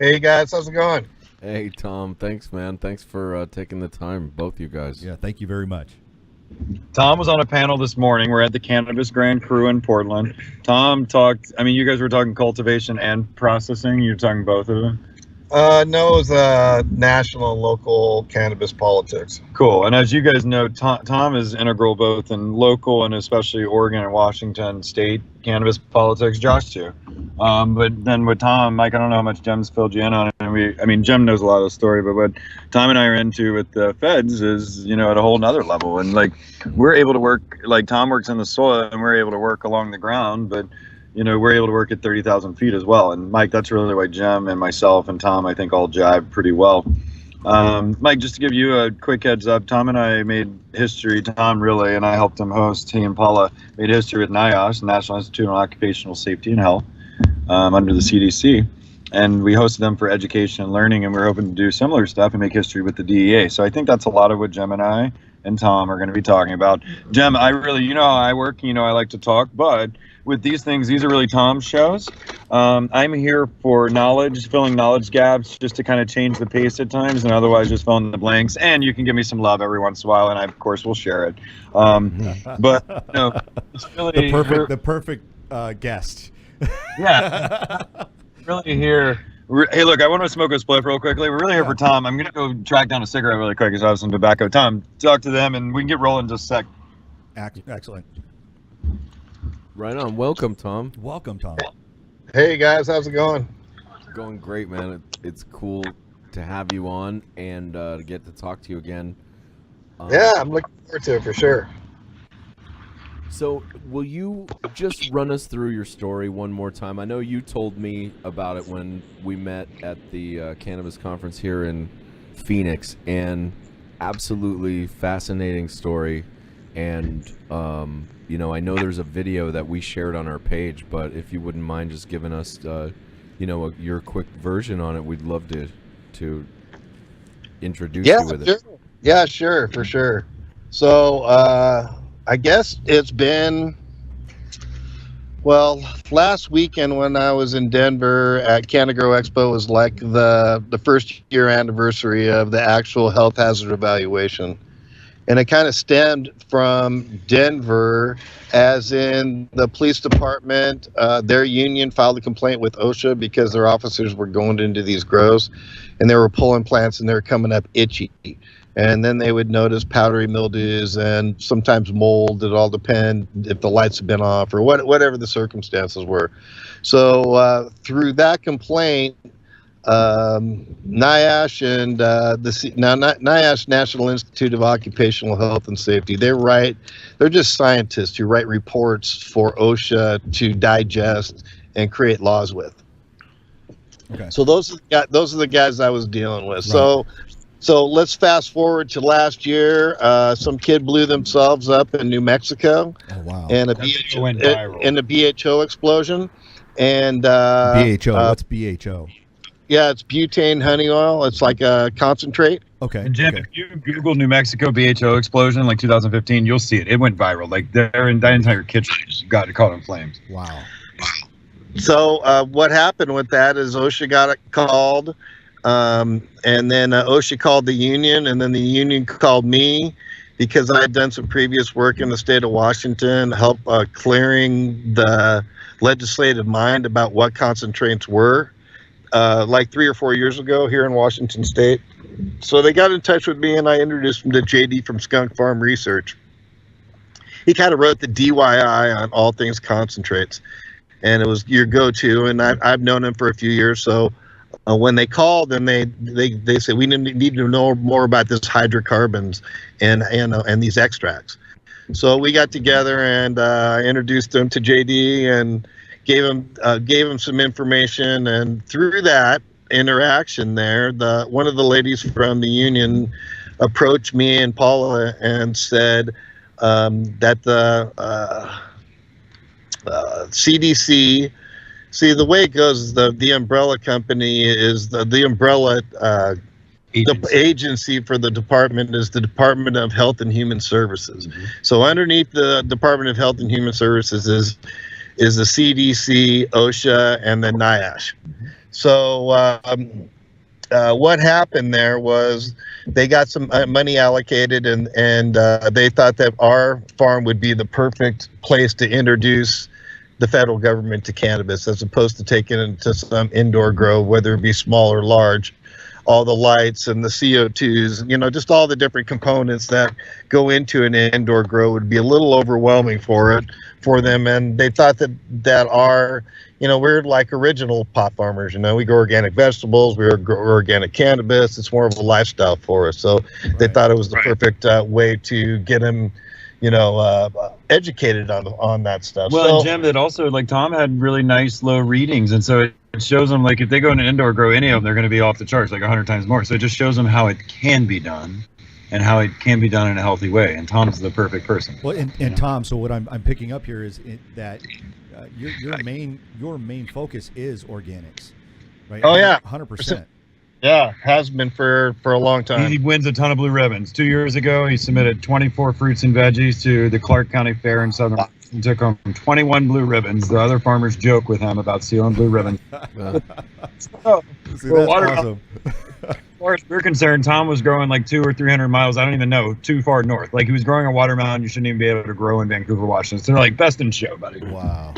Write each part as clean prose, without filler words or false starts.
Hey guys, how's it going? Hey, Tom. Thanks, man. Thanks for taking the time, both you guys. Yeah, thank you very much. Tom was on a panel this morning. We're at the Cannabis Grand Crew in Portland. Tom talked, you guys were talking cultivation and processing. You're talking both of them? No, it was national and local cannabis politics. Cool. And as you guys know, Tom is integral both in local and especially Oregon and Washington state cannabis politics. Josh too. But then with Tom, Mike, I don't know how much Jim's filled you in on it. And Jim knows a lot of the story, but what Tom and I are into with the feds is, at a whole nother level. And we're able to work, Tom works in the soil and we're able to work along the ground, but we're able to work at 30,000 feet as well. And Mike, that's really why Jim and myself and Tom, I think, all jive pretty well. Mike, just to give you a quick heads up, Tom and I made history. Tom really, and I helped him host. He and Paula made history with NIOSH, National Institute on Occupational Safety and Health, under the CDC. And we hosted them for education and learning, and we're hoping to do similar stuff and make history with the DEA. So I think that's a lot of what Jim and I and Tom are going to be talking about. Jim, I really, how I work, I like to talk, but with these things, these are really Tom's shows. I'm here for knowledge, filling knowledge gaps, just to kind of change the pace at times, and otherwise just fill in the blanks. And you can give me some love every once in a while, and I, of course, will share it. But it's really the perfect guest. Yeah, really here. Hey, look, I want to smoke a spliff real quickly. We're really here for Tom. I'm gonna go track down a cigarette really quick because I have some tobacco. Tom, talk to them, and we can get rolling in just a sec. Excellent. Right on. Welcome, Tom. Welcome, Tom. Hey guys, how's it going? Going great, man. It's cool to have you on and to get to talk to you again. Yeah, I'm looking forward to it for sure. So, will you just run us through your story one more time? I know you told me about it when we met at the Cannabis conference here in Phoenix, and absolutely fascinating story. And I know there's a video that we shared on our page, but if you wouldn't mind just giving us, your quick version on it, we'd love to introduce you with it. Yeah, sure, for sure. So, I guess it's been, last weekend when I was in Denver at CannaGrow Expo was like the first year anniversary of the actual health hazard evaluation. And it kind of stemmed from Denver, as in the police department, their union filed a complaint with OSHA because their officers were going into these grows and they were pulling plants and they were coming up itchy. And then they would notice powdery mildews and sometimes mold. It all depend if the lights have been off or whatever the circumstances were. So through that complaint, NIOSH and NIOSH, National Institute of Occupational Health and Safety, they're just scientists who write reports for OSHA to digest and create laws with. Okay. So those are the guys I was dealing with. Right. So let's fast forward to last year. Some kid blew themselves up in New Mexico. Oh, wow. And a BHO explosion. And BHO. What's BHO? Yeah, it's butane honey oil. It's like a concentrate. Okay. And Jim, if you Google New Mexico BHO explosion 2015, you'll see it. It went viral. That entire kitchen got caught in flames. Wow. So what happened with that is OSHA got called. And then OSHA called the union, and then the union called me because I had done some previous work in the state of Washington, help clearing the legislative mind about what concentrates were, 3 or 4 years ago here in Washington State. So they got in touch with me, and I introduced them to JD from Skunk Farm Research. He kind of wrote the DYI on all things concentrates, and it was your go-to, and I've known him for a few years, so when they called and they said we need to know more about this hydrocarbons and these extracts. So we got together and introduced them to JD and gave him some information. And through that interaction there, one of the ladies from the union approached me and Paula and said that the CDC. See, the way it goes, the umbrella company is the umbrella agency for the department is the Department of Health and Human Services. Mm-hmm. So underneath the Department of Health and Human Services is the CDC, OSHA, and then NIOSH. Mm-hmm. So what happened there was they got some money allocated, and they thought that our farm would be the perfect place to introduce the federal government to cannabis, as opposed to taking it to some indoor grow, whether it be small or large. All the lights and the CO2s, just all the different components that go into an indoor grow would be a little overwhelming for them. And they thought that our, we're like original pot farmers. We grow organic vegetables, we grow organic cannabis. It's more of a lifestyle for us. So they thought it was the perfect way to get them, educated on that stuff. Well, and Jim, that also, like, Tom had really nice low readings, and so it shows them, like, if they go into indoor grow any of them, they're going to be off the charts like 100 times more. So it just shows them how it can be done and how it can be done in a healthy way. And Tom's the perfect person. Well, and Tom, so what I'm picking up here is that your main focus is organics, right? Oh yeah, 100%. Yeah, has been for a long time. He wins a ton of blue ribbons. 2 years ago, he submitted 24 fruits and veggies to the Clark County Fair in Southern. He took home 21 blue ribbons. The other farmers joke with him about stealing blue ribbons. So, See, that's awesome. As far as we're concerned, Tom was growing like 200 or 300 miles, I don't even know, too far north. Like, he was growing a watermelon you shouldn't even be able to grow in Vancouver, Washington. So they're like, best in show, buddy. Wow.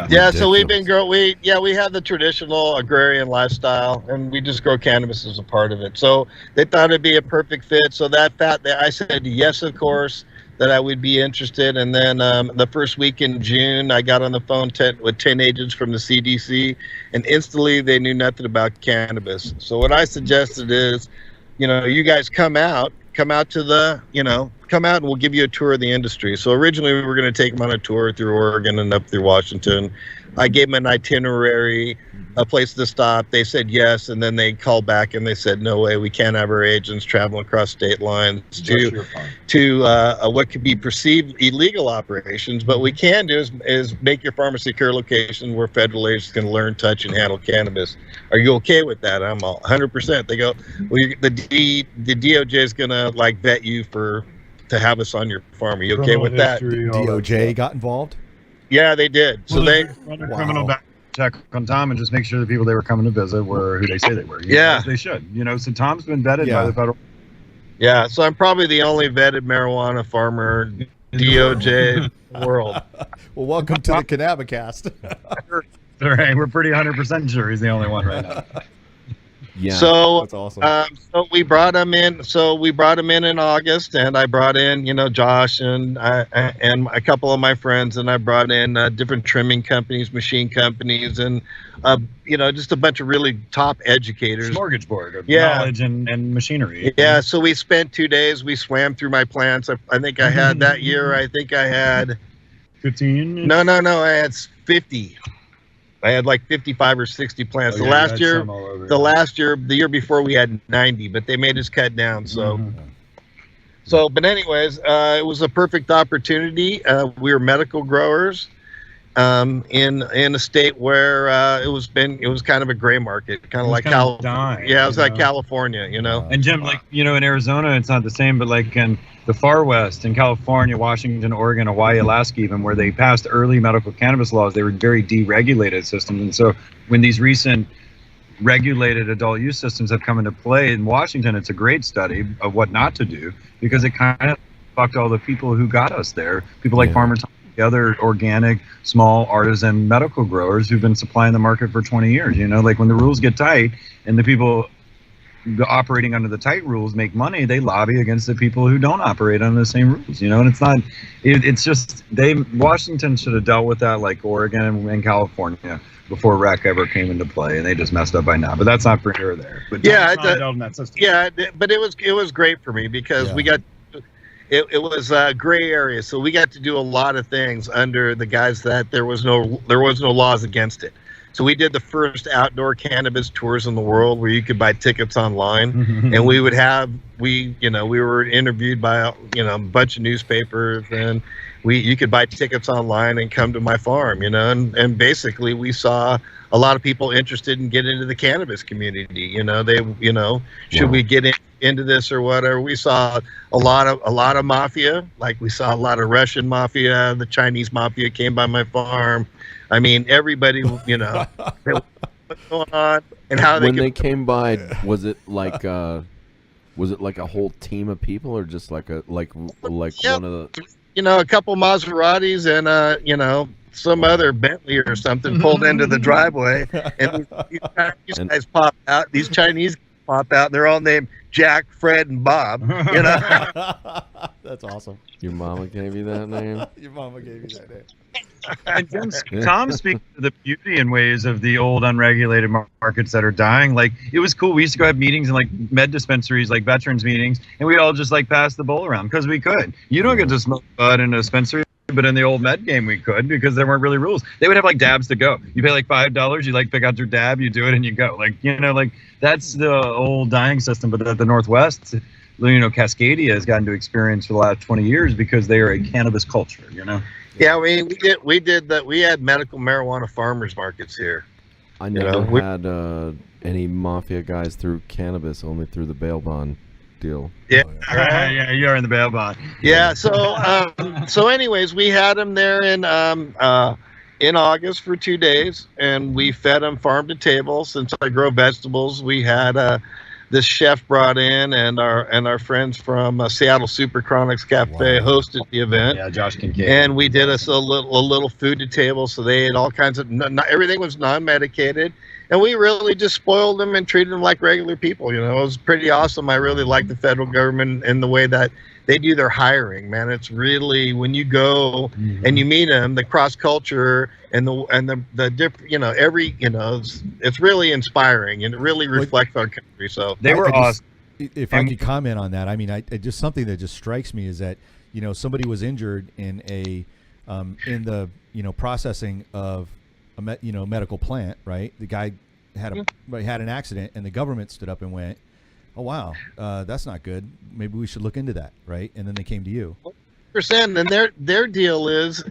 Yeah, so we've been we have the traditional agrarian lifestyle, and we just grow cannabis as a part of it. So they thought it'd be a perfect fit. So I said yes, of course, that I would be interested. And then the first week in June, I got on the phone with 10 agents from the CDC, and instantly they knew nothing about cannabis. So what I suggested is, you guys come out to the, come out and we'll give you a tour of the industry. So originally we were going to take them on a tour through Oregon and up through Washington. I gave them an itinerary, a place to stop. They said yes, and then they called back and they said, no way, we can't have our agents traveling across state lines to what could be perceived illegal operations. But what we can do is make your farm a secure location where federal agents can learn, touch, and handle cannabis. Are you okay with that? I'm all 100%. They go, well, the DOJ is going to vet you to have us on your farm. Are you okay with that? DOJ got involved? Yeah, they did. So they run a criminal back check on Tom and just make sure the people they were coming to visit were who they say they were. Yeah, they should. So Tom's been vetted by the federal. Yeah, so I'm probably the only vetted marijuana farmer DOJ in the world. Well, welcome to the Cannabicast. All right, we're pretty 100% sure he's the only one right now. Yeah, so that's awesome. So we brought him in. So we brought him in August, and I brought in, Josh and a couple of my friends, and I brought in different trimming companies, machine companies, and just a bunch of really top educators. Smorgasbord of knowledge and machinery. Yeah. So we spent 2 days. We swam through my plants. I think I had that year. I think I had 15. No. I had 50. I had like 55 or 60 plants. The year before we had 90, but they made us cut down. So, but anyways, it was a perfect opportunity. We were medical growers in a state where it was kind of a gray market, kind of like California. Yeah, it was like California, And Jim, in Arizona, it's not the same, but like in the far west, in California, Washington, Oregon, Hawaii, Alaska, even where they passed early medical cannabis laws, they were very deregulated systems. And so when these recent regulated adult use systems have come into play in Washington, it's a great study of what not to do, because it kind of fucked all the people who got us there. People like Farmer Tom, the other organic, small artisan medical growers who've been supplying the market for 20 years. Like when the rules get tight and the people operating under the tight rules make money, they lobby against the people who don't operate under the same rules, and it's not, it's just, Washington should have dealt with that like Oregon and California before rec ever came into play, and they just messed up by now, but that's not for here or there. But dealt in that system. Yeah, but it was great for me because we got, it was a gray area, so we got to do a lot of things under the guise that there was no laws against it. So we did the first outdoor cannabis tours in the world where you could buy tickets online, and we were interviewed by a bunch of newspapers, and you could buy tickets online and come to my farm, and basically we saw a lot of people interested in getting into the cannabis community. Should we get into this or whatever? We saw a lot of mafia, like we saw a lot of Russian mafia, the Chinese mafia came by my farm. I mean, everybody, what's going on and how when they they came by, was it like a whole team of people, or just like Yep. one of the? a couple Maseratis and some other Bentley or something pulled into the driveway, and these Chinese guys pop out. These Chinese pop out. And they're all named Jack, Fred, and Bob. That's awesome. Your mama gave you that name? Your mama gave you that name. And Tom speaks to the beauty and ways of the old unregulated markets that are dying. Like, it was cool. We used to go have meetings in like med dispensaries, like veterans meetings, and we'd all just like pass the bowl around because we could. You don't get to smoke bud in a dispensary, but in the old med game we could, because there weren't really rules. They would have like dabs to go. You pay like $5, you like pick out your dab, you do it, and you go. Like, like that's the old dying system. But the Northwest, Cascadia has gotten to experience for the last 20 years because they are a cannabis culture. Yeah, we did that. We had medical marijuana farmers markets here. I never had any mafia guys through cannabis, only through the bail bond deal. Yeah, yeah, you are in the bail bond. Yeah. So anyways, we had them there in August for 2 days, and we fed them farm to table. Since I grow vegetables, we had this chef brought in, and our friends from Seattle Super Chronics Cafe hosted the event. Yeah, Josh Kincaid. And we did us a little food to table, so they ate all kinds of. Everything was non-medicated, and we really just spoiled them and treated them like regular people. It was pretty awesome. I really like the federal government in the way that they do their hiring. Man, it's really, when you go and you meet them, the cross culture and the different, it's really inspiring, and it really reflects our country. So they were awesome. If I could comment on that, I mean, just something that just strikes me is that somebody was injured in the processing of a medical plant, right? The guy had an accident, and the government stood up and went, "Oh wow, that's not good. Maybe we should look into that," right? And then they came to you. And their deal is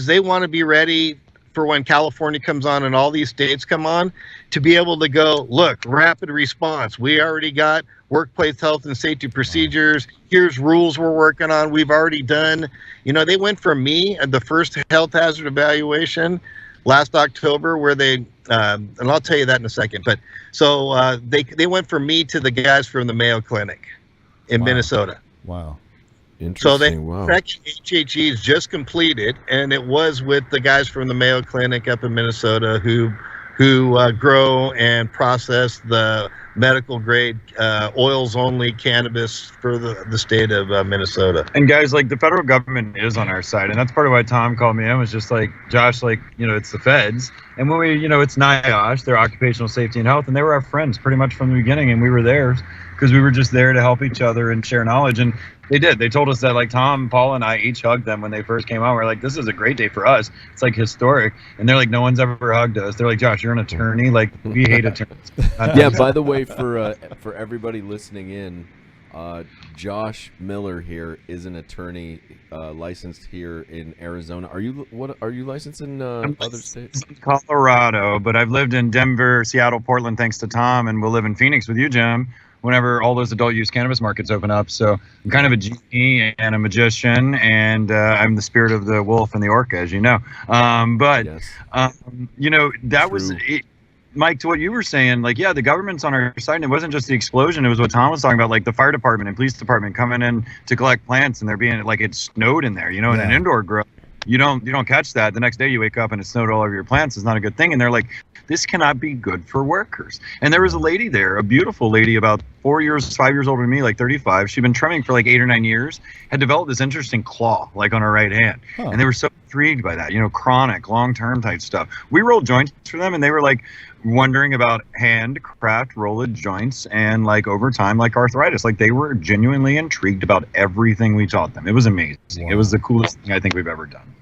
they want to be ready for when California comes on and all these states come on, to be able to go, look, rapid response. We already got workplace health and safety procedures. Here's rules we're working on. We've already done. They went from me at the first health hazard evaluation last October, where they and I'll tell you that in a second. But so they went from me to the guys from the Mayo Clinic in Minnesota. Wow. So second HHE is just completed, and it was with the guys from the Mayo Clinic up in Minnesota who grow and process the medical grade oils only cannabis for the state of Minnesota. And guys, like, the federal government is on our side, and that's part of why Tom called me in, was just like, Josh, like, it's the feds, and when we, it's NIOSH, their occupational safety and health, and they were our friends pretty much from the beginning, and we were theirs because we were just there to help each other and share knowledge. And they told us that, like, Tom, Paul, and I each hugged them when they first came out. We're like, this is a great day for us. It's like historic. And they're like, no one's ever hugged us. They're like, Josh, you're an attorney. Like, we hate attorneys. Yeah, by the way, for everybody listening in, Josh Miller here is an attorney licensed here in Arizona. Are you licensed in other states? Colorado, but I've lived in Denver, Seattle, Portland, thanks to Tom, and we'll live in Phoenix with you, Jim, whenever all those adult use cannabis markets open up. So I'm kind of a genie and a magician, and I'm the spirit of the wolf and the orca, as you know. That True. was it. Mike, to what you were saying, like, yeah, the government's on our side, and it wasn't just the explosion. It was what Tom was talking about, like the fire department and police department coming in to collect plants, and they're being, like, it snowed in there, in an indoor grow. You don't catch that. The next day you wake up and it snowed all over your plants. It's not a good thing. And they're like, this cannot be good for workers. And there was a lady there, a beautiful lady, about 5 years older than me, like 35. She'd been trimming for like 8 or 9 years, had developed this interesting claw, like on her right hand. Huh. And they were so intrigued by that, chronic, long-term type stuff. We rolled joints for them, and they were like wondering about handcraft rolled joints and, like, over time, like arthritis. Like, they were genuinely intrigued about everything we taught them. It was amazing. Wow. It was the coolest thing I think we've ever done.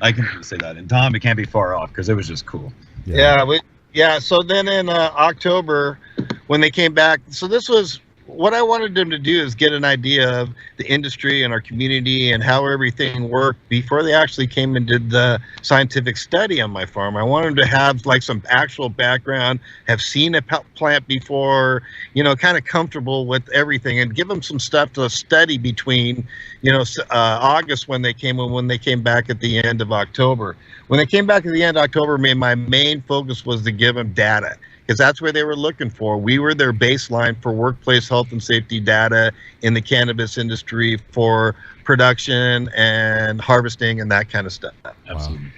I can say that. And Tom, it can't be far off because it was just cool. Yeah. So then in October, when they came back, so this was what I wanted them to do is get an idea of the industry and our community and how everything worked before they actually came and did the scientific study on my farm. I wanted them to have like some actual background, have seen a plant before, you know, kind of comfortable with everything, and give them some stuff to study between, you know, August when they came and when they came back at the end of October. When they came back at the end of October, my main focus was to give them data, because that's where they were looking for. We were their baseline for workplace health and safety data in the cannabis industry for production and harvesting and that kind of stuff. Absolutely.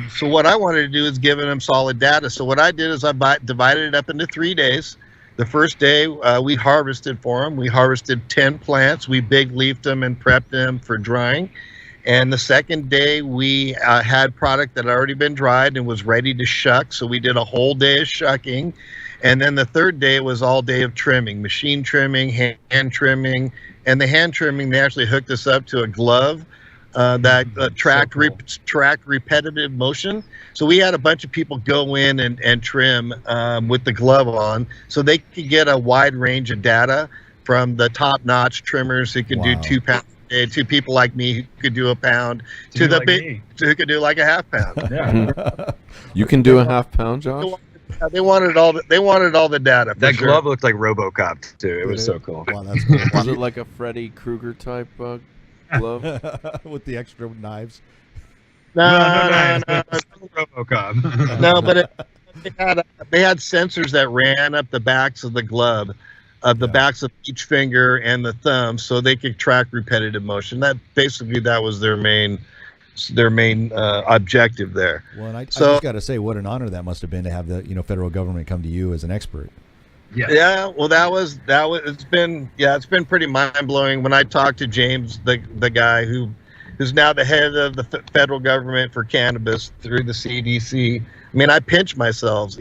So what I wanted to do is give them solid data. So what I did is I divided it up into 3 days. The first day we harvested for them. We harvested 10 plants. We big leafed them and prepped them for drying. And the second day we had product that had already been dried and was ready to shuck. So we did a whole day of shucking. And then the third day was all day of trimming, machine trimming, hand trimming. And the hand trimming, they actually hooked us up to a glove that tracked repetitive motion. So we had a bunch of people go in and trim with the glove on, so they could get a wide range of data from the top-notch trimmers who could do 2 pounds. To people like me who could do a pound, to the big who could do like a half pound. Yeah. You can do a half pound, Josh? They wanted all the data. That glove looked like RoboCop too. It was so cool. Wow, that's cool. Was it like a Freddy Krueger type glove? With the extra knives? No. RoboCop. No, but they had sensors that ran up the backs of the glove, of the backs of each finger and the thumb, so they could track repetitive motion. That was their main objective there. Well, and I just got to say, what an honor that must have been to have the federal government come to you as an expert. Yeah. Well, it's been pretty mind blowing when I talked to James, the guy who's now the head of the federal government for cannabis through the CDC. I mean, I pinch myself,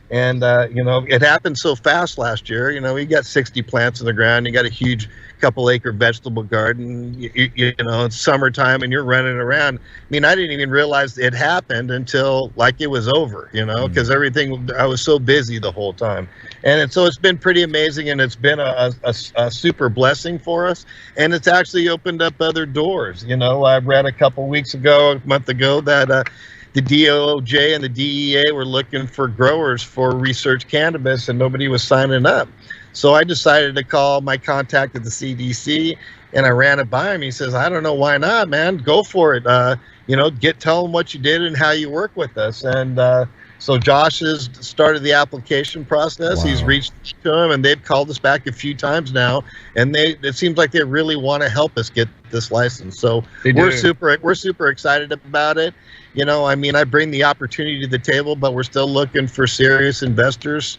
And, it happened so fast last year. We got 60 plants in the ground. You got a huge couple-acre vegetable garden. It's summertime and you're running around. I mean, I didn't even realize it happened until like it was over, because I was so busy the whole time. And so it's been pretty amazing, and it's been a super blessing for us. And it's actually opened up other doors. I read a month ago, that the DOJ and the DEA were looking for growers for research cannabis, and nobody was signing up. So I decided to call my contact at the CDC, and I ran it by him. He says, "I don't know, why not, man? Go for it. Tell them what you did and how you work with us." And so Josh has started the application process. Wow. He's reached to him, and they've called us back a few times now, and it seems like they really want to help us get this license. So we're super excited about it. I bring the opportunity to the table, but we're still looking for serious investors,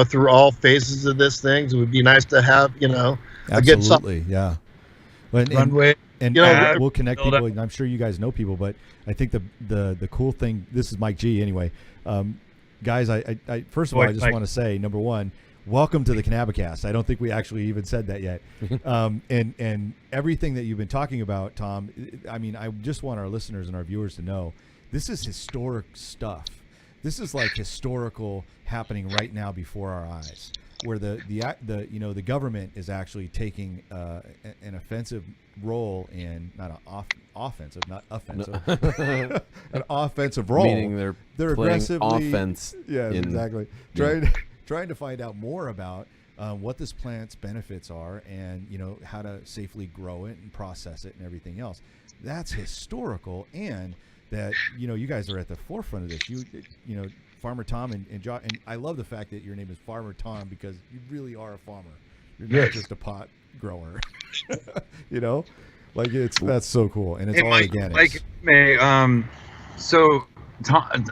through all phases of this thing. It would be nice to have, Absolutely, yeah. Runway. And we'll connect people. I'm sure you guys know people, but I think the cool thing, this is Mike G anyway. Guys, I first of all, I just want to say, number one, welcome to the Cannabicast. I don't think we actually even said that yet. And everything that you've been talking about, Tom, I mean, I just want our listeners and our viewers to know, this is historic stuff. This is like historical happening right now before our eyes, where the government is actually taking an offensive role in not offensive an offensive role, meaning they're aggressively offense. Yeah, exactly. Trying to find out more about what this plant's benefits are, and how to safely grow it and process it and everything else. That's historical, and that you guys are at the forefront of this. You Farmer Tom and Josh, and I love the fact that your name is Farmer Tom, because you really are a farmer. You're not just a pot grower. That's so cool, and it's all organic.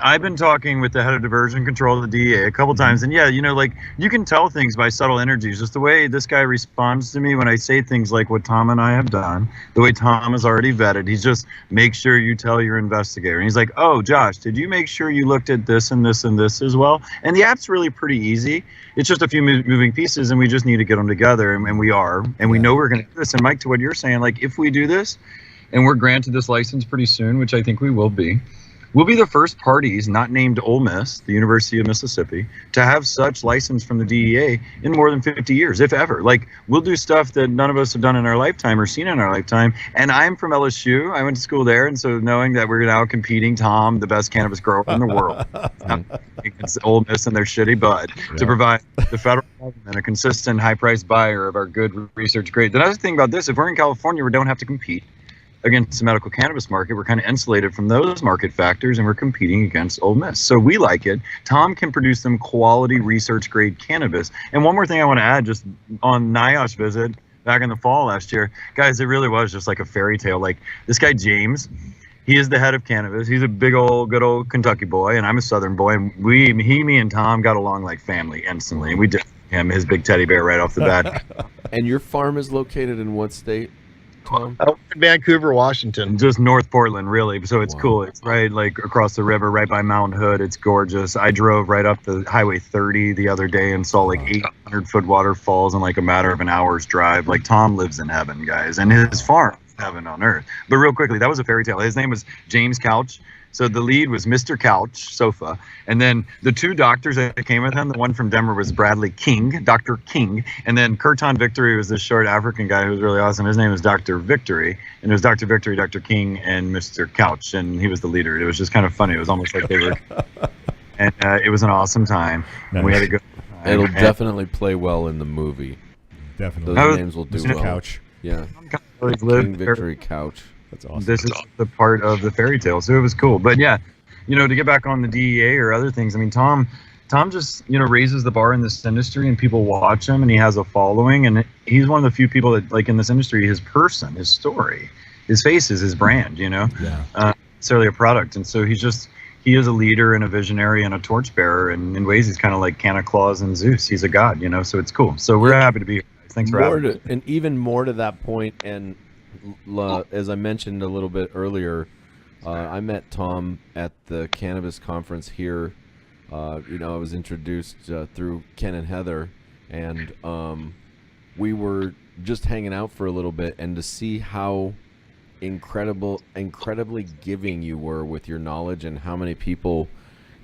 I've been talking with the head of diversion control of the DEA a couple times, and you can tell things by subtle energies. Just the way this guy responds to me when I say things like what Tom and I have done, the way Tom has already vetted. He's just, make sure you tell your investigator. And he's like, "Oh, Josh, did you make sure you looked at this and this and this as well?" And the app's really pretty easy. It's just a few moving pieces, and we just need to get them together, and we are, and we know we're going to do this. And Mike, to what you're saying, like if we do this, and we're granted this license pretty soon, which I think we will be. We'll be the first parties, not named Ole Miss, the University of Mississippi, to have such license from the DEA in more than 50 years, if ever. Like, we'll do stuff that none of us have done in our lifetime or seen in our lifetime. And I'm from LSU. I went to school there. And so knowing that we're now competing Tom, the best cannabis grower in the world, against Ole Miss and their shitty bud, to provide the federal government a consistent high-priced buyer of our good research grade. The other thing about this, if we're in California, we don't have to compete against the medical cannabis market. We're kind of insulated from those market factors, and we're competing against Ole Miss. So we like it. Tom can produce some quality research grade cannabis. And one more thing I want to add, just on NIOSH visit back in the fall last year, guys, it really was just like a fairy tale. Like, this guy James, he is the head of cannabis. He's a big old, good old Kentucky boy, and I'm a Southern boy. And me and Tom got along like family instantly. And we did him his big teddy bear right off the bat. And your farm is located in what state, Tom? In Vancouver, Washington. Just North Portland, really. So it's cool. It's right like across the river, right by Mount Hood. It's gorgeous. I drove right up the Highway 30 the other day and saw like 800-foot waterfalls in like a matter of an hour's drive. Like, Tom lives in heaven, guys, and his farm is heaven on earth. But real quickly, that was a fairy tale. His name was James Couch. So the lead was Mr. Couch, Sofa. And then the two doctors that came with him, the one from Denver was Bradley King, Dr. King. And then Curton Victory was this short African guy who was really awesome. His name was Dr. Victory. And it was Dr. Victory, Dr. King, and Mr. Couch. And he was the leader. It was just kind of funny. It was almost like they were. And it was an awesome time. Nice. We had a good time. It'll definitely play well in the movie. Definitely. Those names will do Mr. well. Couch. Yeah. King Victory Couch. That's awesome. This is the part of the fairy tale, so it was cool. But yeah, to get back on the DEA or other things, I mean, Tom just raises the bar in this industry, and people watch him, and he has a following, and he's one of the few people that, like, in this industry, his person, his story, his face is his brand, necessarily a product. And so he is a leader and a visionary and a torchbearer, and in ways he's kind of like Santa Claus and Zeus. He's a god, so it's cool. So we're happy to be here. Thanks for having me. And even more to that point, and as I mentioned a little bit earlier, I met Tom at the Cannabis conference here. I was introduced through Ken and Heather, and we were just hanging out for a little bit, and to see how incredibly giving you were with your knowledge, and how many people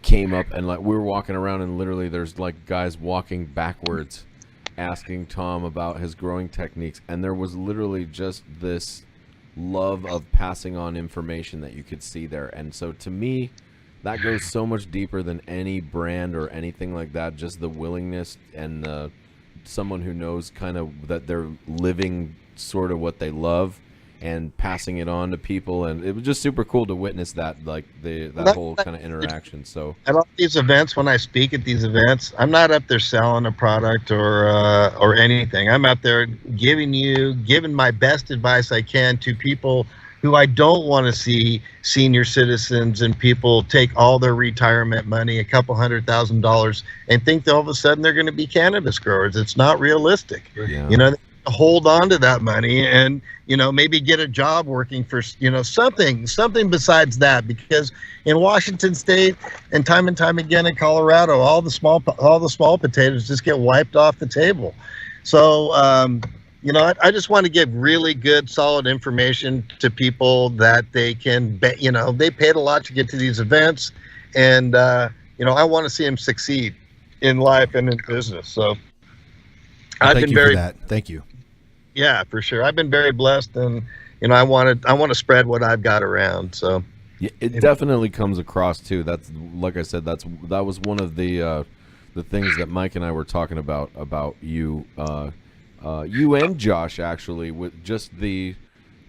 came up, and like, we were walking around, and literally there's like guys walking backwards asking Tom about his growing techniques, and there was literally just this love of passing on information that you could see there. And so to me, that goes so much deeper than any brand or anything like that. Just the willingness and someone who knows kind of that they're living sort of what they love and passing it on to people, and it was just super cool to witness that, like that whole kind of interaction. So at all these events, when I speak at these events, I'm not up there selling a product or anything. I'm out there giving my best advice I can to people who I don't want to see senior citizens and people take all their retirement money, $200,000, and think that all of a sudden they're going to be cannabis growers. It's not realistic. Yeah. Hold on to that money and maybe get a job working for something besides that, because in Washington State and time again in Colorado, all the small potatoes just get wiped off the table. So I just want to give really good solid information to people that they can they paid a lot to get to these events, and I want to see them succeed in life and in business. So Thank you. Yeah, for sure. I've been very blessed, and I want to spread what I've got around. So yeah, it definitely comes across too. That's, like I said, that was one of the things that Mike and I were talking about you, you and Josh, actually, with just the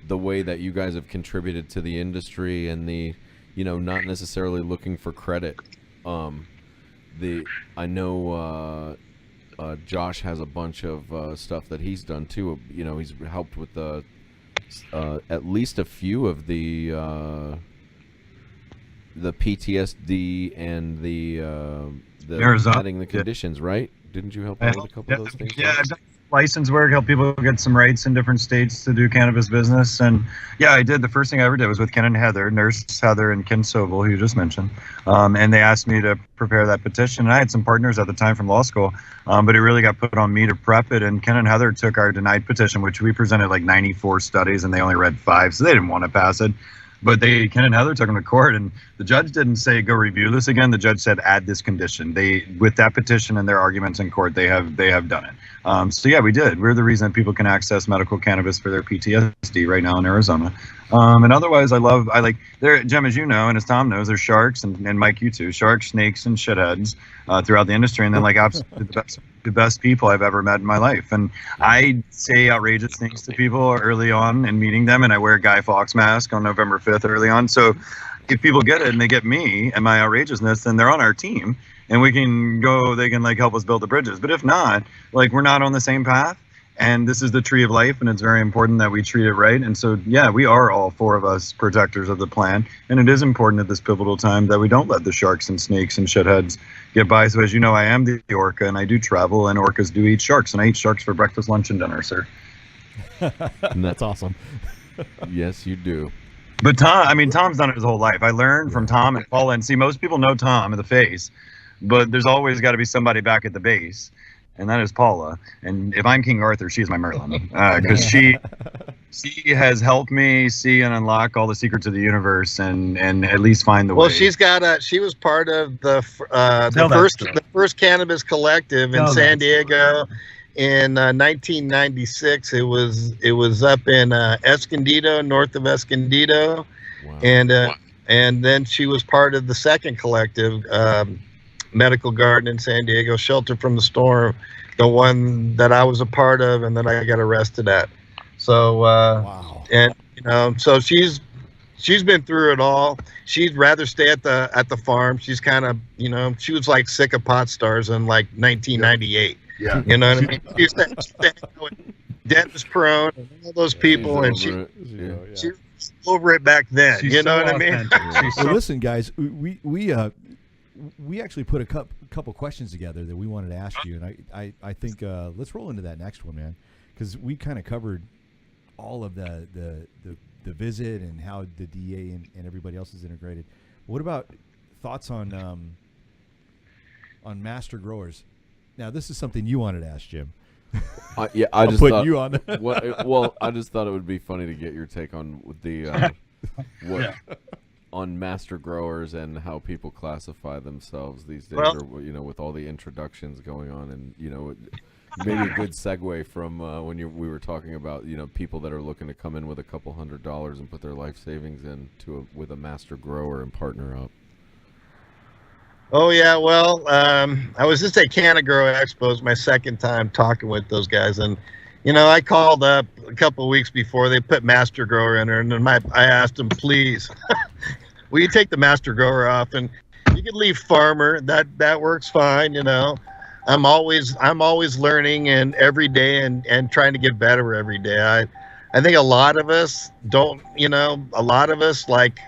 way that you guys have contributed to the industry, and the not necessarily looking for credit. I know. Josh has a bunch of stuff that he's done too. He's helped with at least a few of the PTSD and the adding the conditions, right? Didn't you help out with a couple of those things? Yeah, I've done license work, help people get some rights in different states to do cannabis business. And yeah, I did. The first thing I ever did was with Ken and Heather, Nurse Heather and Ken Sobel, who you just mentioned. And they asked me to prepare that petition. And I had some partners at the time from law school, but it really got put on me to prep it. And Ken and Heather took our denied petition, which we presented like 94 studies, and they only read 5, so they didn't want to pass it. But Ken and Heather took them to court, and the judge didn't say go review this again. The judge said add this condition. With that petition and their arguments in court, they have done it. So yeah, we did. We're the reason that people can access medical cannabis for their PTSD right now in Arizona. And otherwise, I like there, Jim, as you know, and as Tom knows, there's sharks and Mike, you too, sharks, snakes, and shitheads throughout the industry, and then like absolutely the best people I've ever met in my life. And I say outrageous things to people early on in meeting them, and I wear a Guy Fawkes mask on November 5th early on. So if people get it and they get me and my outrageousness, then they're on our team, and they can like help us build the bridges. But if not, like we're not on the same path. And this is the tree of life, and it's very important that we treat it right. And so, yeah, we are all four of us protectors of the plant. And it is important at this pivotal time that we don't let the sharks and snakes and shitheads get by. So as you know, I am the orca, and I do travel, and orcas do eat sharks. And I eat sharks for breakfast, lunch, and dinner, sir. And that's awesome. Yes, you do. But Tom's done it his whole life. I learned from Tom and Paula. And see, most people know Tom in the face, but there's always got to be somebody back at the base. And that is Paula. And if I'm King Arthur, she's my Merlin, because she has helped me see and unlock all the secrets of the universe, and at least find the way. Well, she was part of the first cannabis collective in San Diego in 1996. It was up in Escondido, north of Escondido, wow. And then she was part of the second collective. Medical Garden in San Diego, Shelter from the Storm, the one that I was a part of and that I got arrested at. So, wow. And so she's been through it all. She'd rather stay at the farm. She's kind of, she was like sick of pot stars in like 1998. Yeah. You know what I mean? She used to hang out with Dennis Perone and all those people, and she was over it back then. You know what I mean? Well, listen, guys, we actually put a couple questions together that we wanted to ask you, and I think let's roll into that next one, man, because we kind of covered all of the visit and how the DA and everybody else is integrated. What about thoughts on master growers? Now, this is something you wanted to ask Jim. Yeah, I just thought you on. Well, I just thought it would be funny to get your take on the on master growers and how people classify themselves these days, or with all the introductions going on, and maybe a good segue from when we were talking about people that are looking to come in with a couple $100s and put their life savings in with a master grower and partner up. Oh yeah, well, I was just at Cannagrow Expo, my second time talking with those guys, and I called up a couple of weeks before they put master grower in there, and then I asked them, please, will you take the master grower off, and you could leave farmer. That works fine. I'm always learning, and every day and trying to get better every day. I think a lot of us don't. A lot of us, like,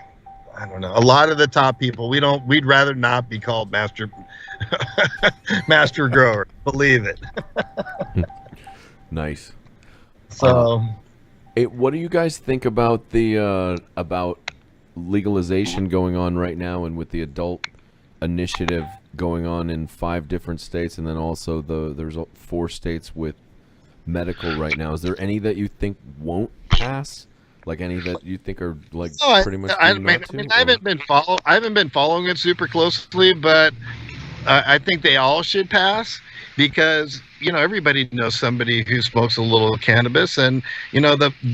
I don't know, a lot of the top people, we'd rather not be called master grower. Believe it. Nice. So, what do you guys think about the about legalization going on right now, and with the adult initiative going on in 5 different states, and then also there's 4 states with medical right now? Is there any that you think won't pass? Like any that you think are pretty much? I haven't been following it super closely, but I think they all should pass, because everybody knows somebody who smokes a little cannabis, and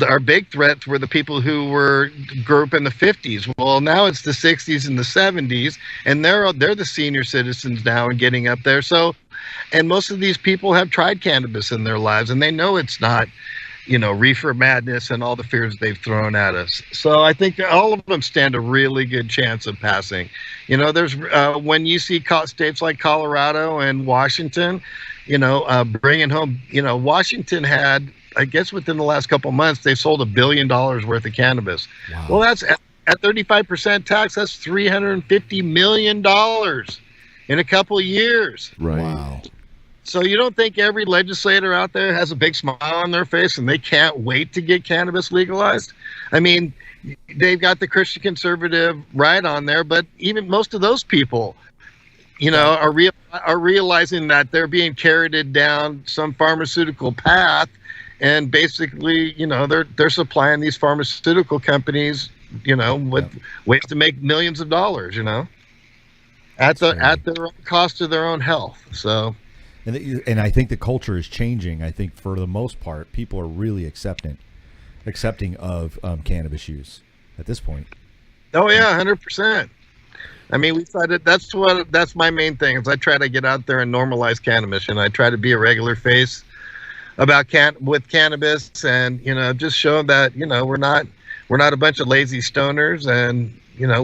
our big threats were the people who grew up in the 50s. Well, now it's the 60s and the 70s, and they're the senior citizens now and getting up there. So, and most of these people have tried cannabis in their lives, and they know it's not reefer madness and all the fears they've thrown at us. So I think all of them stand a really good chance of passing. There's when you see states like Colorado and Washington, bringing home, Washington had, I guess within the last couple months, they sold $1 billion worth of cannabis. Wow. Well, that's at 35% tax. That's $350 million in a couple of years. Right. Wow. So you don't think every legislator out there has a big smile on their face and they can't wait to get cannabis legalized? I mean, they've got the Christian conservative right on there, but even most of those people, are realizing that they're being carried down some pharmaceutical path, and basically, they're supplying these pharmaceutical companies with ways to make millions of dollars, at the cost of their own health. So, and I think the culture is changing. I think for the most part, people are really accepting of cannabis use at this point. Oh yeah, 100%. I mean, we try to. That's my main thing. Is I try to get out there and normalize cannabis, and I try to be a regular face about with cannabis, and just show that we're not a bunch of lazy stoners, and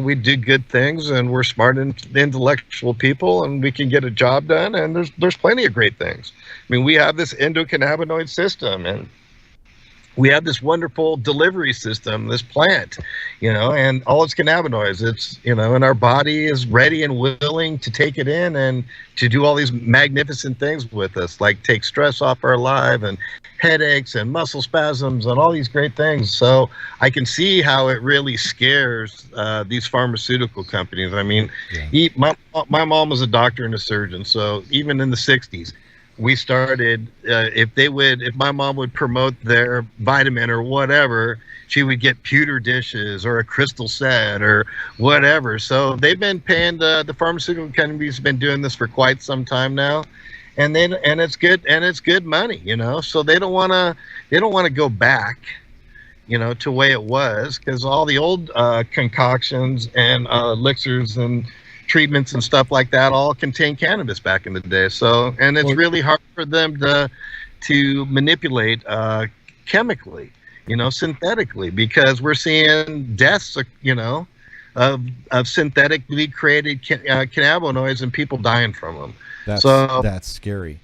we do good things, and we're smart and intellectual people, and we can get a job done, and there's plenty of great things. I mean, we have this endocannabinoid system, and we have this wonderful delivery system, this plant, and all its cannabinoids. It's, and our body is ready and willing to take it in and to do all these magnificent things with us, like take stress off our life and headaches and muscle spasms and all these great things. So I can see how it really scares these pharmaceutical companies. I mean, my mom was a doctor and a surgeon, so even in the 60s, we started, if my mom would promote their vitamin or whatever, she would get pewter dishes or a crystal set or whatever. So they've been paying the pharmaceutical companies have been doing this for quite some time now. And it's good money, so they don't want to go back, to the way it was, because all the old concoctions and elixirs and treatments and stuff like that all contain cannabis back in the day. So, and it's really hard for them to manipulate chemically, synthetically, because we're seeing deaths, of synthetically created cannabinoids and people dying from them. That's scary.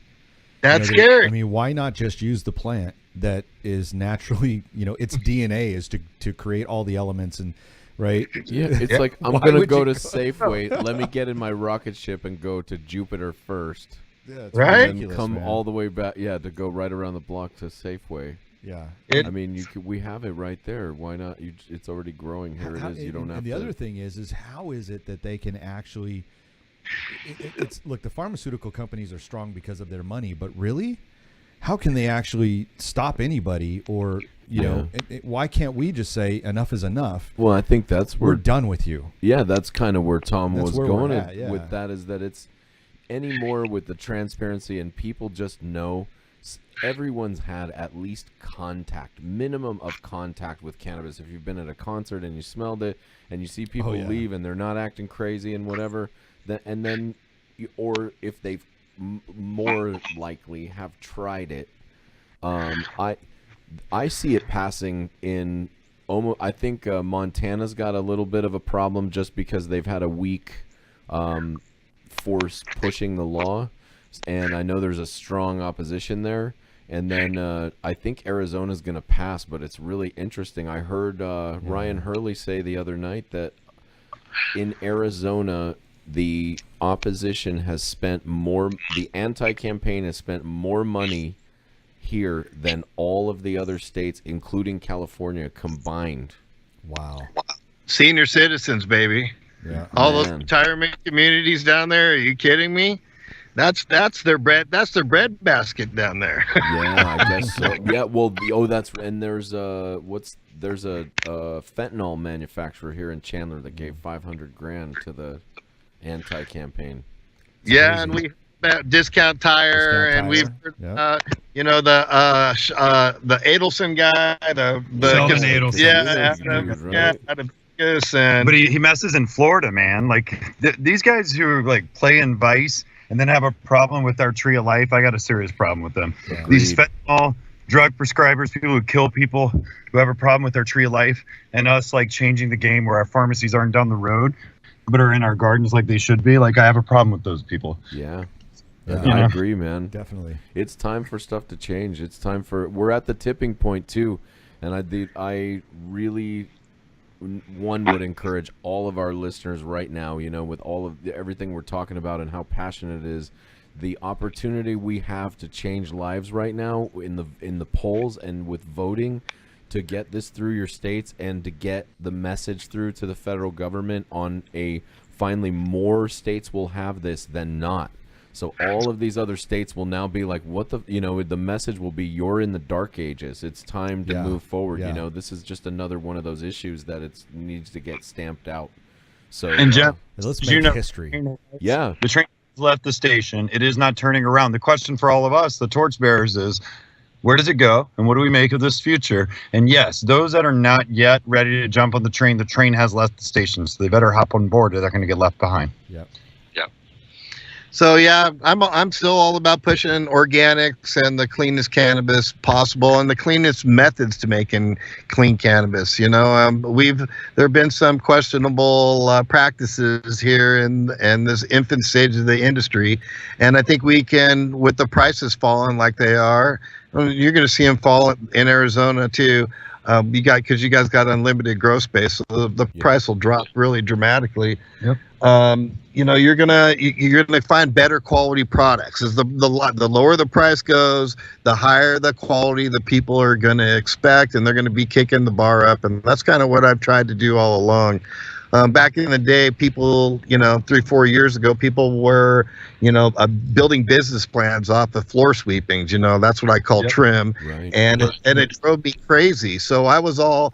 That's scary. I mean, why not just use the plant that is naturally, its DNA is to create all the elements and. Right? Yeah, it's like, I'm going to go to Safeway. Let me get in my rocket ship and go to Jupiter first. Yeah, right? And then come all the way back, to go right around the block to Safeway. Yeah. I mean, we have it right there. Why not? It's already growing. Here it is. You don't have to. And the other thing is how is it that they can actually... Look, the pharmaceutical companies are strong because of their money, but really? How can they actually stop anybody or... why can't we just say enough is enough? Well, I think that's where we're done with you. Yeah, that's kind of where Tom was going with that, is that it's anymore with the transparency, and people just know everyone's had at least minimum of contact with cannabis. If you've been at a concert and you smelled it and you see people leave and they're not acting crazy and whatever, or if they've more likely have tried it, I see it passing in almost. I think Montana's got a little bit of a problem just because they've had a weak force pushing the law, and I know there's a strong opposition there. And then I think Arizona's going to pass, but it's really interesting. I heard Ryan Hurley say the other night that in Arizona, the opposition has spent more. The anti-campaign has spent more money here than all of the other states, including California, combined. Wow. Senior citizens, baby. Yeah. All those retirement communities down there. Are you kidding me? That's their bread. That's their bread basket down there. Yeah, I guess so. Yeah. Well, there's a fentanyl manufacturer here in Chandler that gave $500,000 to the anti-campaign. It's crazy. And we. Discount tire, and we've heard, the Adelson guy, out of Vegas, but he messes in Florida, man. Like these guys who like play in Vice and then have a problem with our Tree of Life. I got a serious problem with them. Yeah. These fentanyl drug prescribers, people who kill people, who have a problem with our Tree of Life, and us like changing the game where our pharmacies aren't down the road, but are in our gardens like they should be. Like I have a problem with those people. Yeah. I agree, man. Definitely. It's time for stuff to change. We're at the tipping point too, and I really would encourage all of our listeners right now, with all of everything we're talking about and how passionate it is, the opportunity we have to change lives right now in the polls and with voting, to get this through your states and to get the message through to the federal government on finally more states will have this than not. So all of these other states will now be like, what the, the message will be, you're in the dark ages. It's time to move forward. Yeah. This is just another one of those issues that it needs to get stamped out. So, And Jeff, let's make history. yeah, the train has left the station. It is not turning around. The question for all of us, the torchbearers, is where does it go, and what do we make of this future? And yes, those that are not yet ready to jump on the train has left the station, so they better hop on board or they're going to get left behind. Yep. So yeah, I'm still all about pushing organics and the cleanest cannabis possible and the cleanest methods to making clean cannabis. There have been some questionable practices here in this infant stage of the industry, and I think we can, with the prices falling like they are, you're going to see them fall in Arizona too. Because you guys got unlimited grow space, so the price will drop really dramatically. Yep. You're gonna find better quality products. As the lower the price goes, the higher the quality the people are gonna expect, and they're gonna be kicking the bar up. And that's kind of what I've tried to do all along. Back in the day, people, 3-4 years ago, people were, building business plans off of floor sweepings. That's what I call trim, right. and it drove me crazy. So I was all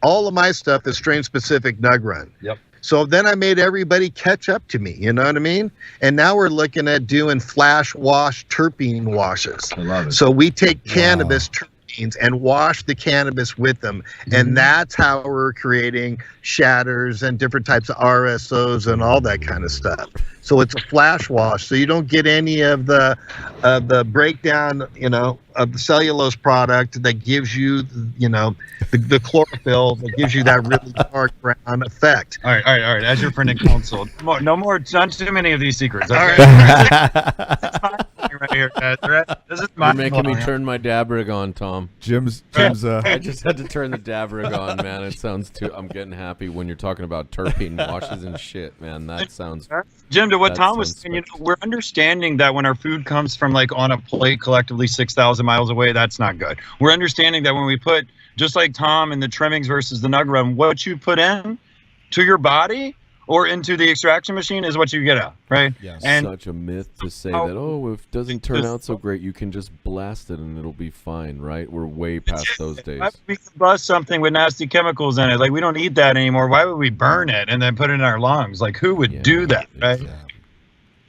of my stuff is strain specific nug run. Yep. So then I made everybody catch up to me. You know what I mean? And now we're looking at doing flash wash terpene washes. I love it. So we take cannabis terpenes and wash the cannabis with them, and that's how we're creating shatters and different types of RSOs and all that kind of stuff. So it's a flash wash, so you don't get any of the breakdown, of the cellulose product that gives you, the chlorophyll that gives you that really dark brown effect. All right. As your friend and counsel, no more, not too many of these secrets. Okay? All right. Right here, guys. This is you're making me turn my dab rig on, Tom. Jim's I just had to turn the dab rig on, man. It sounds I'm getting happy when you're talking about terpene washes and shit, man. That sounds. Jim, to what Tom was saying, we're understanding that when our food comes from like on a plate collectively 6,000 miles away, that's not good. We're understanding that when we put, just like Tom in the trimmings versus the nug run, what you put in to your body or into the extraction machine is what you get out, right? Yes. And such a myth to say that, if it doesn't turn out so great, you can just blast it and it'll be fine, right? We're way past those days. We can bust something with nasty chemicals in it. Like, we don't eat that anymore. Why would we burn it and then put it in our lungs? Like, who would do that, right?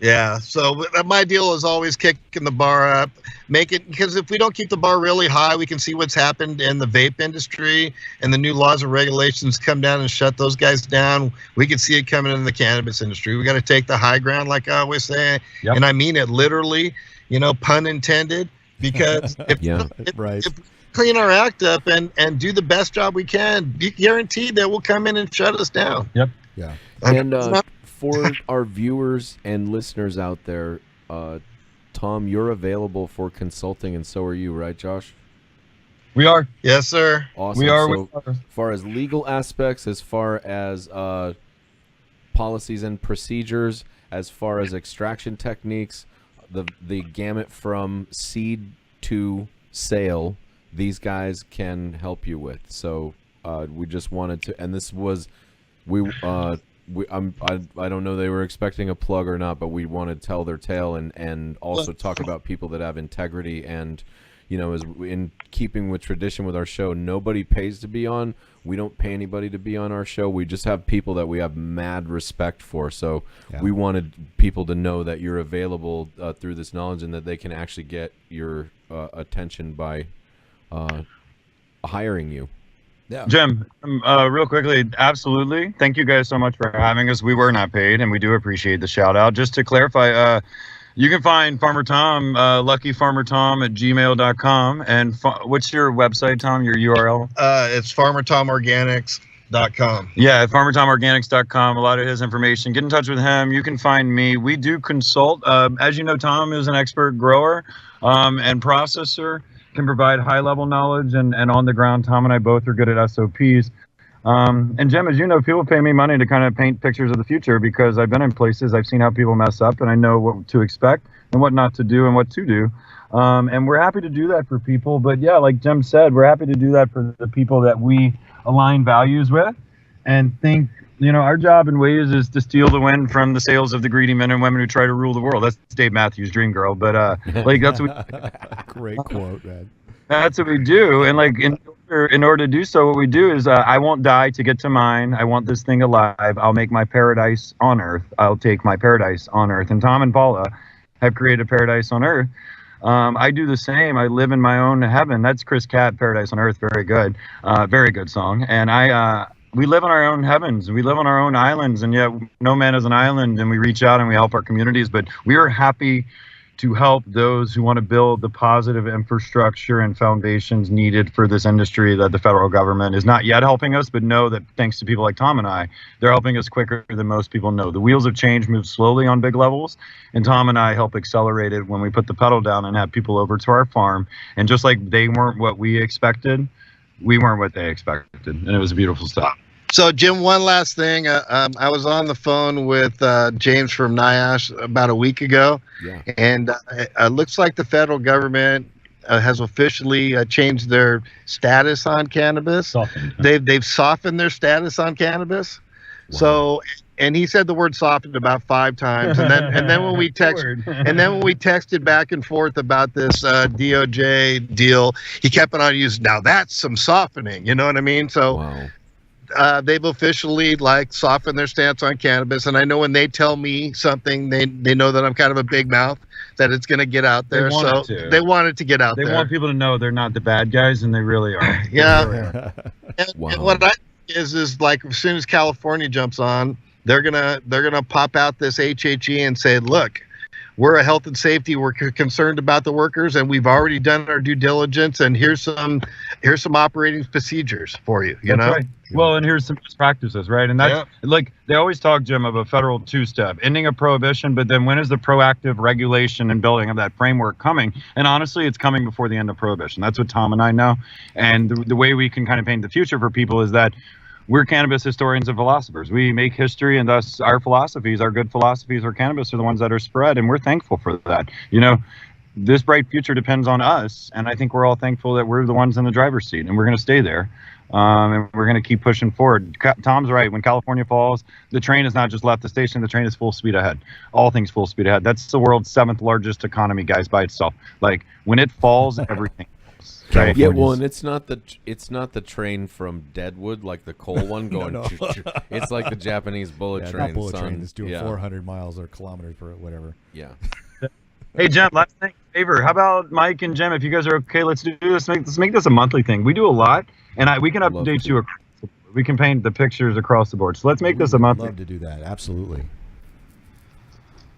Yeah, so my deal is always kicking the bar up, because if we don't keep the bar really high, we can see what's happened in the vape industry, and the new laws and regulations come down and shut those guys down. We can see it coming in the cannabis industry. We got to take the high ground, like I always say, and I mean it literally, pun intended, because if we clean our act up and do the best job we can, be guaranteed that will come in and shut us down. Yep. Yeah. And for our viewers and listeners out there, Tom, you're available for consulting, and so are you, right, Josh? We are. Yes, sir. Awesome. We are. So, as far as legal aspects, as far as policies and procedures, as far as extraction techniques, the gamut from seed to sale, these guys can help you with. So we just wanted to, and this was, I don't know they were expecting a plug or not, but we want to tell their tale and also talk about people that have integrity. And as in keeping with tradition with our show, nobody pays to be on. We don't pay anybody to be on our show. We just have people that we have mad respect for. So we wanted people to know that you're available through this knowledge, and that they can actually get your attention by hiring you. Yeah. Jim, real quickly, absolutely. Thank you guys so much for having us. We were not paid, and we do appreciate the shout out. Just to clarify, you can find Farmer Tom, luckyfarmertom@gmail.com. And what's your website, Tom? Your URL? It's farmertomorganics.com. Yeah, farmertomorganics.com. A lot of his information. Get in touch with him. You can find me. We do consult. As you know, Tom is an expert grower and processor. Can provide high-level knowledge, and on the ground, Tom and I both are good at SOPs. And Jim, as you know, people pay me money to kind of paint pictures of the future, because I've been in places, I've seen how people mess up, and I know what to expect and what not to do and what to do. And we're happy to do that for people. But yeah, like Jim said, we're happy to do that for the people that we align values with. and think, our job in ways is to steal the wind from the sails of the greedy men and women who try to rule the world. That's Dave Matthews' dream girl, but that's what Great quote, man. that's what we do. And in order to do so, what we do is I won't die to get to mine. I want this thing alive. I'll make my paradise on earth. I'll take my paradise on earth. And Tom and Paula have created paradise on earth. I do the same. I live in my own heaven. That's Chris Catt, Paradise on Earth. Very good song. And we live in our own heavens. We live on our own islands, and yet no man is an island, and we reach out and we help our communities. But we are happy to help those who want to build the positive infrastructure and foundations needed for this industry that the federal government is not yet helping us, but know that thanks to people like Tom and I, they're helping us quicker than most people know. The wheels of change move slowly on big levels, and Tom and I help accelerate it when we put the pedal down and have people over to our farm. And just like they weren't what we expected, we weren't what they expected, and it was a beautiful stuff. So, Jim, one last thing. I was on the phone with James from NIOSH about a week ago, and it looks like the federal government has officially changed their status on cannabis. They've softened their status on cannabis. Wow. So, and he said the word softened about 5 times, and then when we texted back and forth about this DOJ deal, he kept on using, now that's some softening. You know what I mean? So. Wow. They've officially softened their stance on cannabis, and I know when they tell me something, they know that I'm kind of a big mouth, that it's going to get out there. So they want it to get out there. They want people to know they're not the bad guys, and they really are. Yeah. Really are. And what I think is as soon as California jumps on, they're gonna pop out this HHE and say, look, we're a health and safety. We're concerned about the workers, and we've already done our due diligence. And here's some operating procedures for you. You know. Right. Well, and here's some best practices, right? And that's they always talk, Jim, of a federal 2-step, ending a prohibition. But then when is the proactive regulation and building of that framework coming? And honestly, it's coming before the end of prohibition. That's what Tom and I know. And the way we can kind of paint the future for people is that we're cannabis historians and philosophers. We make history, and thus our philosophies, our good philosophies or cannabis are the ones that are spread, and we're thankful for that. This bright future depends on us, and I think we're all thankful that we're the ones in the driver's seat, and we're going to stay there, and we're going to keep pushing forward. Tom's right. When California falls, the train has not just left the station, the train is full speed ahead. All things full speed ahead. That's the world's 7th largest economy, guys, by itself. When it falls, everything. Right. Yeah, well, and it's not the train from Deadwood, like the coal one going. No. It's like the Japanese bullet train. That bullet train is doing 400 miles or kilometers per whatever. Yeah. Hey, Jim, last thing, favor. How about Mike and Jim? If you guys are okay, let's do this. Let's make this a monthly thing. We do a lot, and we can update you. We can paint the pictures across the board. So let's make this a monthly. Love to do that. Absolutely.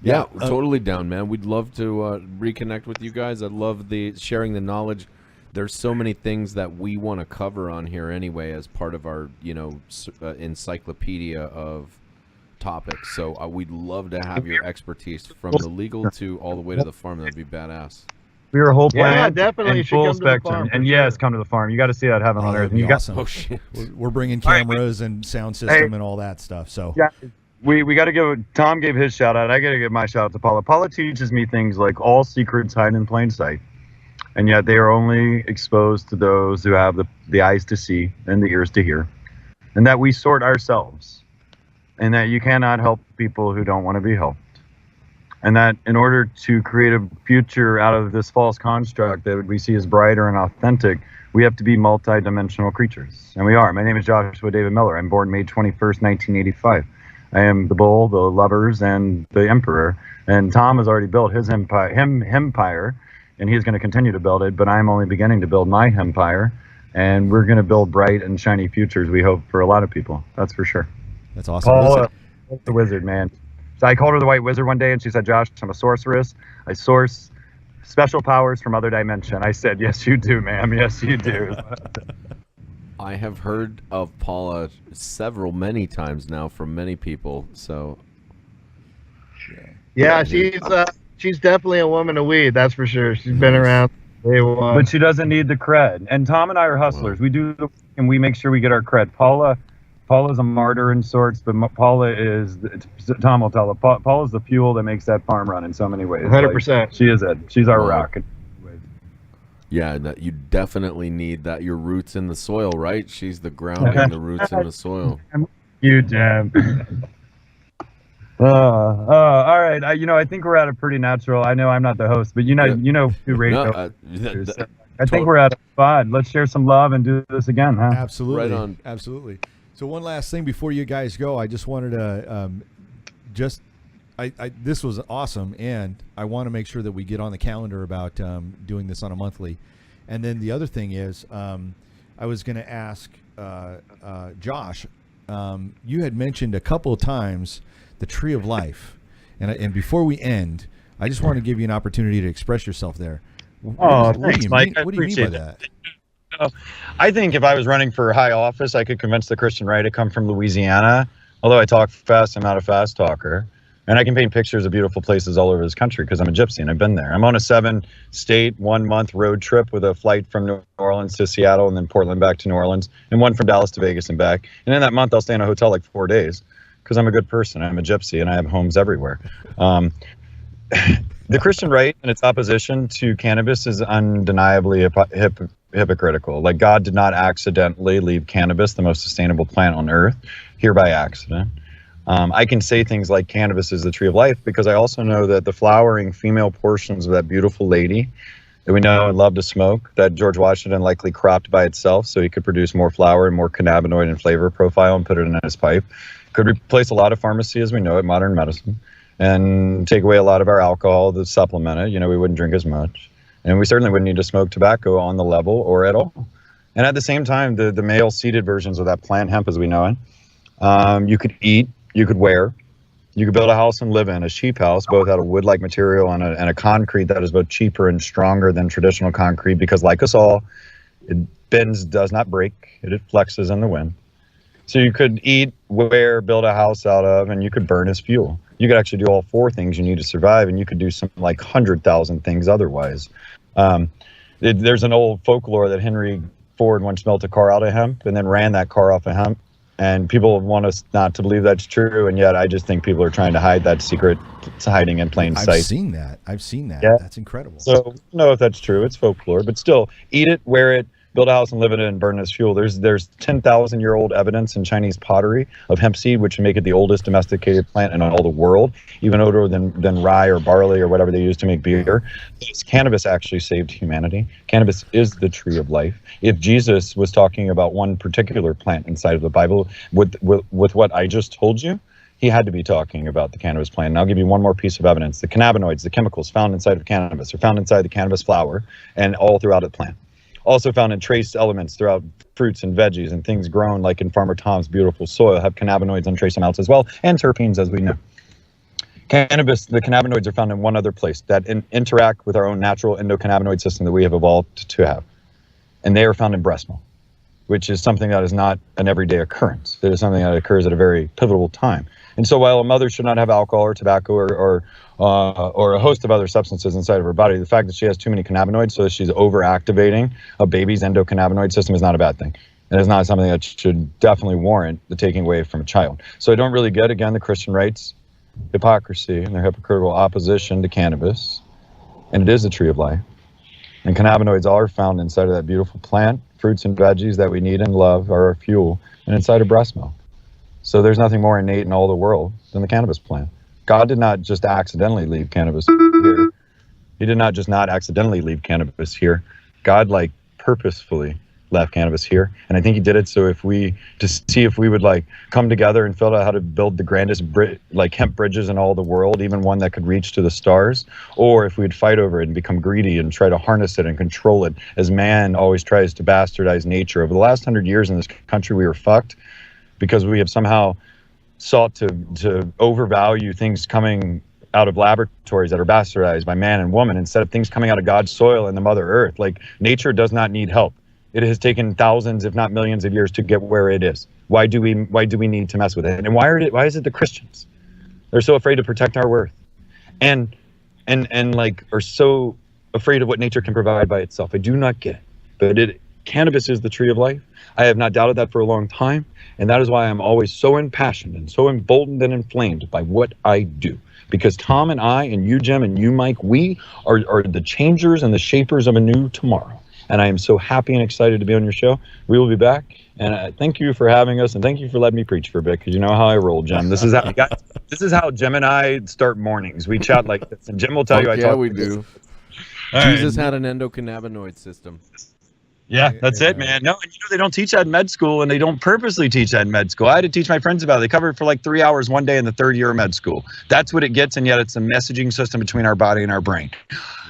Yeah, totally down, man. We'd love to reconnect with you guys. I love sharing the knowledge. There's so many things that we want to cover on here anyway as part of our, encyclopedia of topics. So we'd love to have your expertise from the legal to all the way to the farm. That'd be badass. We're a whole plant. Yeah, definitely. And full spectrum. And yes, come to the farm. You got to see that heaven on earth. And awesome. Oh shit! We're bringing cameras and sound system and all that stuff. So yeah, we got to give. Tom gave his shout out. I got to give my shout out to Paula. Paula teaches me things like all secrets hide in plain sight. And yet they are only exposed to those who have the eyes to see and the ears to hear. And that we sort ourselves. And that you cannot help people who don't want to be helped. And that in order to create a future out of this false construct that we see as brighter and authentic, we have to be multidimensional creatures. And we are. My name is Joshua David Miller. I'm born May 21st, 1985. I am the bull, the lovers, and the emperor. And Tom has already built his empire. And he's going to continue to build it, but I'm only beginning to build my empire, and we're going to build bright and shiny futures, we hope, for a lot of people. That's for sure. That's awesome. Paula, the wizard, man. So I called her the White Wizard one day, and she said, Josh, I'm a sorceress. I source special powers from other dimension. I said, yes, you do, ma'am. Yes, you do. I have heard of Paula many times now from many people, so... Yeah, she's definitely a woman of weed, that's for sure. She's been around day one. But she doesn't need the cred. And Tom and I are hustlers. We do the work and we make sure we get our cred. Paula's a martyr in sorts, but Paula is, Tom will tell her, Paula's the fuel that makes that farm run in so many ways. 100%. Like, she is it. She's our rock. Yeah, that you definitely need that. Your roots in the soil, right? She's the grounding, the roots in the soil. You, Jim. All right. I think we're at a pretty natural. I know I'm not the host, but who radio. I think we're at a spot. Let's share some love and do this again, huh? Absolutely, right on. Absolutely. So one last thing before you guys go, I just wanted to this was awesome, and I want to make sure that we get on the calendar about doing this on a monthly. And then the other thing is, I was going to ask Josh. You had mentioned a couple of times the Tree of Life, and before we end, I just want to give you an opportunity to express yourself there. Thanks, Mike. What do you mean by that? I think if I was running for high office, I could convince the Christian right to come from Louisiana. Although I talk fast, I'm not a fast talker. And I can paint pictures of beautiful places all over this country because I'm a gypsy and I've been there. I'm on a 7-state, 1-month road trip with a flight from New Orleans to Seattle and then Portland back to New Orleans, and one from Dallas to Vegas and back. And in that month, I'll stay in a hotel like 4 days because I'm a good person. I'm a gypsy and I have homes everywhere. The Christian right and its opposition to cannabis is undeniably hypocritical. Like, God did not accidentally leave cannabis, the most sustainable plant on earth, here by accident. I can say things like cannabis is the tree of life because I also know that the flowering female portions of that beautiful lady that we know and love to smoke, that George Washington likely cropped by itself so he could produce more flower and more cannabinoid and flavor profile and put it in his pipe, could replace a lot of pharmacy as we know it, modern medicine, and take away a lot of our alcohol to supplement it. We wouldn't drink as much. And we certainly wouldn't need to smoke tobacco on the level or at all. And at the same time, the male seeded versions of that plant, hemp as we know it, you could eat, you could wear, you could build a house and live in, a sheep house, both out of wood-like material and a concrete that is both cheaper and stronger than traditional concrete because, like us all, it bends, does not break, it flexes in the wind. So you could eat, wear, build a house out of, and you could burn as fuel. You could actually do all 4 things you need to survive, and you could do something like 100,000 things otherwise. There's an old folklore that Henry Ford once built a car out of hemp and then ran that car off of hemp. And people want us not to believe that's true, and yet I just think people are trying to hide that secret. It's hiding in plain sight. I've seen that. Yeah. That's incredible. So I don't know if that's true. It's folklore, but still, eat it, wear it, build a house and live in it and burn it as fuel. There's 10,000-year-old evidence in Chinese pottery of hemp seed, which would make it the oldest domesticated plant in all the world, even older than rye or barley or whatever they use to make beer. Cannabis actually saved humanity. Cannabis is the tree of life. If Jesus was talking about one particular plant inside of the Bible with what I just told you, he had to be talking about the cannabis plant. And I'll give you one more piece of evidence. The cannabinoids, the chemicals found inside of cannabis, are found inside the cannabis flower and all throughout the plant. Also found in trace elements throughout fruits and veggies and things grown like in Farmer Tom's beautiful soil have cannabinoids and trace amounts as well, and terpenes as we know. Cannabis, the cannabinoids are found in one other place that interact with our own natural endocannabinoid system that we have evolved to have. And they are found in breast milk, which is something that is not an everyday occurrence. It is something that occurs at a very pivotal time. And so while a mother should not have alcohol or tobacco or a host of other substances inside of her body, the fact that she has too many cannabinoids so that she's overactivating a baby's endocannabinoid system is not a bad thing. It is not something that should definitely warrant the taking away from a child. So I don't really get, again, the Christian right's hypocrisy and their hypocritical opposition to cannabis. And it is the tree of life. And cannabinoids are found inside of that beautiful plant. Fruits and veggies that we need and love are our fuel, and inside of breast milk. So there's nothing more innate in all the world than the cannabis plant. God did not just accidentally leave cannabis here. He did not just not accidentally leave cannabis here. God purposefully left cannabis here. And I think he did it so to see if we would come together and figure out how to build the grandest hemp bridges in all the world, even one that could reach to the stars, or if we'd fight over it and become greedy and try to harness it and control it as man always tries to bastardize nature. Over the last 100 years in this country, we were fucked because we have somehow sought to overvalue things coming out of laboratories that are bastardized by man and woman instead of things coming out of God's soil and the Mother Earth. Nature does not need help. It has taken thousands, if not millions of years to get where it is. Why do we need to mess with it? And why is it the Christians? They're so afraid to protect our worth and are so afraid of what nature can provide by itself. I do not get it. But cannabis is the tree of life. I have not doubted that for a long time, and that is why I'm always so impassioned and so emboldened and inflamed by what I do. Because Tom and I and you, Jim, and you, Mike, we are the changers and the shapers of a new tomorrow. And I am so happy and excited to be on your show. We will be back. And thank you for having us, and thank you for letting me preach for a bit, because you know how I roll, Jim. This is how Jim and I start mornings. We chat like this, and Jim will tell you I talk. Yeah, we do. Jesus had an endocannabinoid system. Yeah, that's it, man. No, and they don't teach that in med school, and they don't purposely teach that in med school. I had to teach my friends about it. They cover it for like 3 hours one day in the third year of med school. That's what it gets, and yet it's a messaging system between our body and our brain.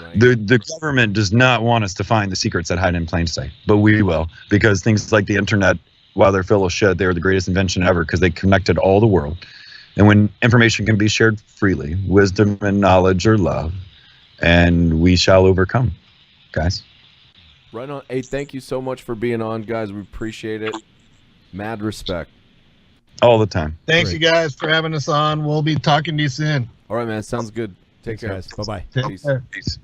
Right. The government does not want us to find the secrets that hide in plain sight, but we will, because things like the internet, while they're full of shit, they were the greatest invention ever because they connected all the world. And when information can be shared freely, wisdom and knowledge are love, and we shall overcome, guys. Right on. Hey, thank you so much for being on, guys. We appreciate it. Mad respect. All the time. Thanks, Great. you guys, for having us on. We'll be talking to you soon. All right, man. Sounds good. Take care. Guys. Bye-bye. Take Peace. care. Peace.